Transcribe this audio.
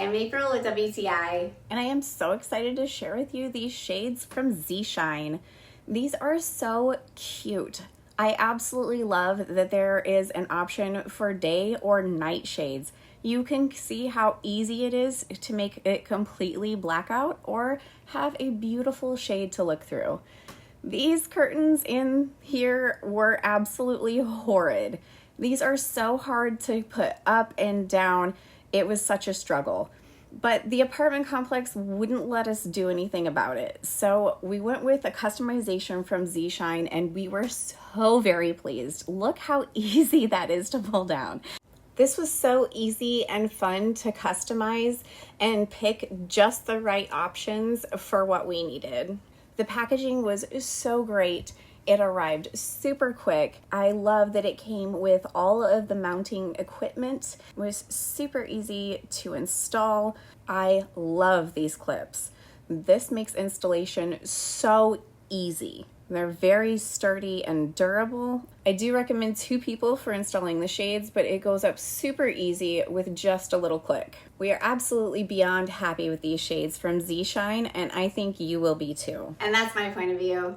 I'm April with WTI. And I am so excited to share with you these shades from Zshine. These are so cute. I absolutely love that there is an option for day or night shades. You can see how easy it is to make it completely blackout or have a beautiful shade to look through. These curtains in here were absolutely horrid. These are so hard to put up and down. It was such a struggle. But the apartment complex wouldn't let us do anything about it. So we went with a customization from Zshine and we were so very pleased. Look how easy that is to pull down. This was so easy and fun to customize and pick just the right options for what we needed. The packaging was so great. It arrived super quick. I love that it came with all of the mounting equipment. It was super easy to install. I love these clips. This makes installation so easy. They're very sturdy and durable. I do recommend 2 people for installing the shades, but it goes up super easy with just a little click. We are absolutely beyond happy with these shades from Zshine, and I think you will be too. And that's my point of view.